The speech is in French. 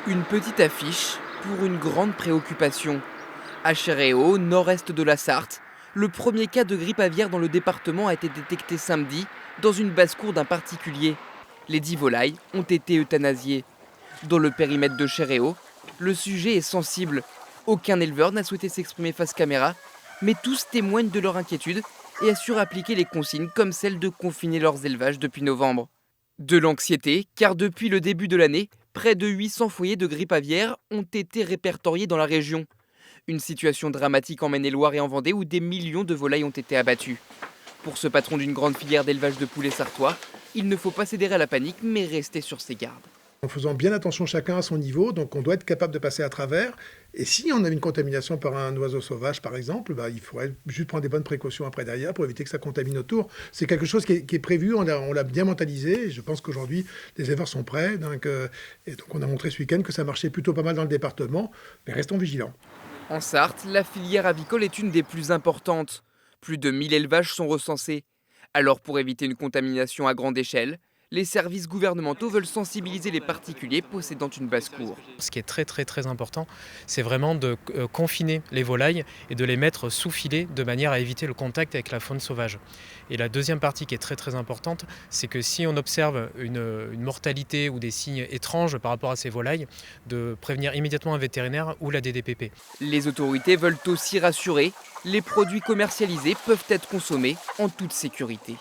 Une petite affiche pour une grande préoccupation. À Chéréau, nord-est de la Sarthe, le premier cas de grippe aviaire dans le département a été détecté samedi dans une basse-cour d'un particulier. Les 10 volailles ont été euthanasiées. Dans le périmètre de Chéréau, le sujet est sensible. Aucun éleveur n'a souhaité s'exprimer face caméra, mais tous témoignent de leur inquiétude et assurent appliquer les consignes comme celle de confiner leurs élevages depuis novembre. De l'anxiété, car depuis le début de l'année, près de 800 foyers de grippe aviaire ont été répertoriés dans la région. Une situation dramatique en Maine-et-Loire et en Vendée où des millions de volailles ont été abattues. Pour ce patron d'une grande filière d'élevage de poulets sartois, il ne faut pas céder à la panique mais rester sur ses gardes. En faisant bien attention chacun à son niveau, donc on doit être capable de passer à travers. Et si on a une contamination par un oiseau sauvage, par exemple, il faudrait juste prendre des bonnes précautions après derrière pour éviter que ça contamine autour. C'est quelque chose qui est prévu, on l'a bien mentalisé. Et je pense qu'aujourd'hui, les éleveurs sont prêts. Et donc on a montré ce week-end que ça marchait plutôt pas mal dans le département. Mais restons vigilants. En Sarthe, la filière avicole est une des plus importantes. Plus de 1000 élevages sont recensés. Alors pour éviter une contamination à grande échelle, les services gouvernementaux veulent sensibiliser les particuliers possédant une basse-cour. Ce qui est très important, c'est vraiment de confiner les volailles et de les mettre sous filet de manière à éviter le contact avec la faune sauvage. Et la deuxième partie qui est très importante, c'est que si on observe une mortalité ou des signes étranges par rapport à ces volailles, de prévenir immédiatement un vétérinaire ou la DDPP. Les autorités veulent aussi rassurer, les produits commercialisés peuvent être consommés en toute sécurité.